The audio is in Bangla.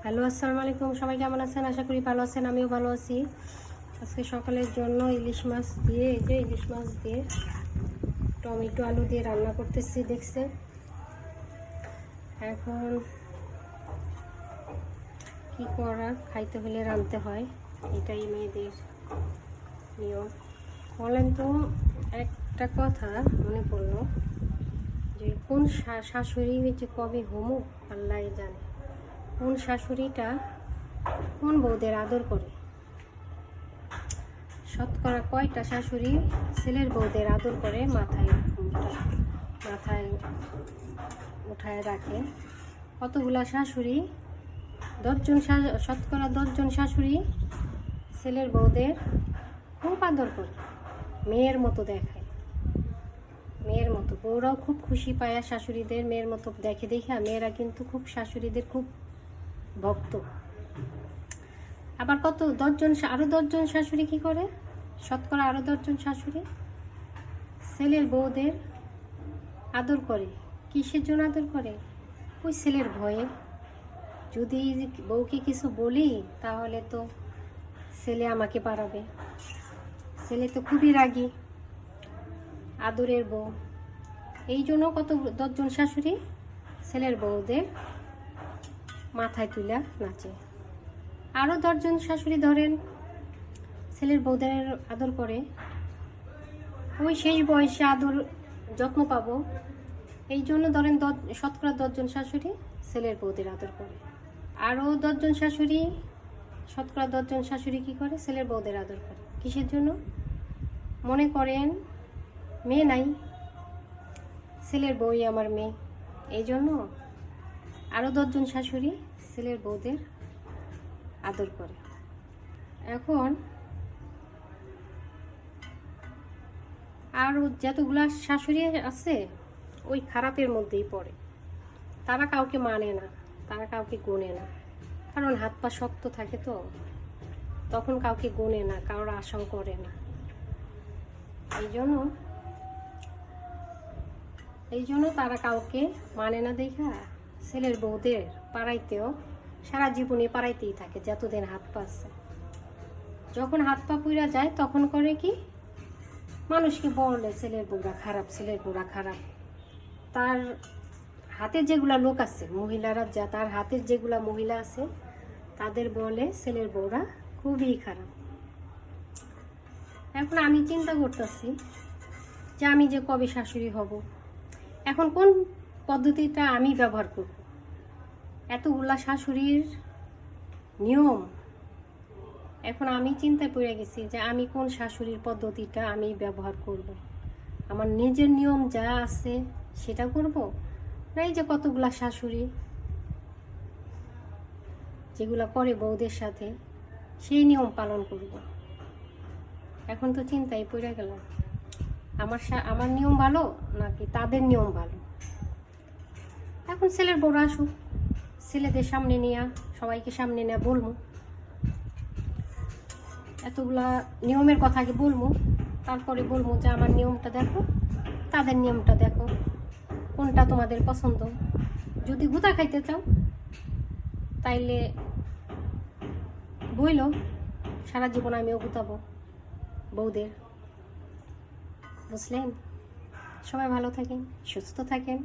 হ্যালো, আসসালামু আলাইকুম। সবাই কেমন আছেন? আশা করি ভালো আছেন। আমিও ভালো আছি। আজকে সকালের জন্য ইলিশ মাছ দিয়ে টমেটো আলু দিয়ে রান্না করতেছি, দেখছে। এখন কি করা, খাইতে হলে রাঁধতে হয়, এটাই মেয়েদের নিয়ম। বলেন তো, একটা কথা মনে পড়লো যে কোন শাশুড়ি যে কবে হমু আল্লাহ জানে। কোন শাশুড়িটা কোন বউদের আদর করে। শতকরা কয়টা শাশুড়ি ছেলের বউদের আদর করে, মাথায় উঠায় রাখে। কতগুলা শাশুড়ি, শতকরা 10 জন শাশুড়ি ছেলের বউদের খুব আদর করে, মেয়ের মতো দেখায়। মেয়ের মতো বউরাও খুব খুশি পায় শাশুড়িদের মেয়ের মতো দেখে মেয়েরা কিন্তু খুব শাশুড়িদের খুব ভক্ত। আবার আরো 10 জন শাশুড়ি কি করে, শতকরা আরো 10 জন শাশুড়ি ছেলের বউদের আদর করে। কিসের জন্য আদর করে? ওই ছেলের ভয়ে। যদি বউকে কিছু বলি তাহলে তো ছেলে আমাকে পারাবে। ছেলে তো খুবই রাগী, আদরের বউ। এই জন্য 10 জন শাশুড়ি ছেলের বউদের মাথায় তুলে নাচে। আরও 10 জন শাশুড়ি ধরেন ছেলের বউদের আদর করে, ওই শেষ বয়সে আদর যত্ন পাবো, এই জন্য ধরেন শতকরা 10 জন শাশুড়ি ছেলের বউদের আদর করে। আরও 10 জন শাশুড়ি, শতকরা 10 জন শাশুড়ি কী করে, ছেলের বউদের আদর করে। কিসের জন্য? মনে করেন মেয়ে নাই, ছেলের বউই আমার মেয়ে, এই জন্য আরও 10 জন শাশুড়ি ছেলের বউদের আদর করে। এখন আর যতগুলা শাশুড়ি আছে ওই খারাপের মধ্যেই পড়ে। তারা কাউকে মানে না, তারা কাউকে গোনে না, কারণ হাত পা শক্ত থাকে, তো তখন কাউকে গোনে না, কারোর আশাও করে না। এই জন্য তারা কাউকে মানে না দেখা ছেলের বউদের পাড়াইতেও সারা জীবনে পাড়াইতেই থাকে যতদিন হাত পা আছে। যখন হাত পা পুড়া যায় তখন করে কি, মানুষকে বলে ছেলের বউরা খারাপ, ছেলের বউরা খারাপ। তার হাতে যেগুলা লোক আছে, মহিলারা, তার হাতের যেগুলা মহিলা আছে তাদের বলে ছেলের বউরা খুবই খারাপ। এখন আমি চিন্তা করতেছি যে আমি যে কবে শাশুড়ি হব, এখন কোন পদ্ধতিটা আমি ব্যবহার করব। এতগুলা শাশুড়ির নিয়ম, এখন আমি চিন্তায় পড়ে গেছি যে আমি কোন শাশুড়ির পদ্ধতিটা আমি ব্যবহার করব। আমার নিজের নিয়ম যা আছে সেটা করব, না এই যে কতগুলা শাশুড়ি যেগুলা করে বউদের সাথে সেই নিয়ম পালন করব। এখন তো চিন্তায় পড়ে গেলাম, আমার নিয়ম ভালো নাকি তাদের নিয়ম ভালো। এখন ছেলের বউরা আসুক, ছেলেদের সামনে নিয়ে, সবাইকে সামনে নিয়ে বলবো, এতগুলা নিয়মের কথা কি বলবো, তারপরে বলবো যে আমার নিয়মটা দেখো, তাদের নিয়মটা দেখো, কোনটা তোমাদের পছন্দ। যদি গুতা খাইতে চাও তাইলে বইলো, সারা জীবন আমিও গুতাবো বউদের। বুঝলেন? সবাই ভালো থাকেন, সুস্থ থাকেন।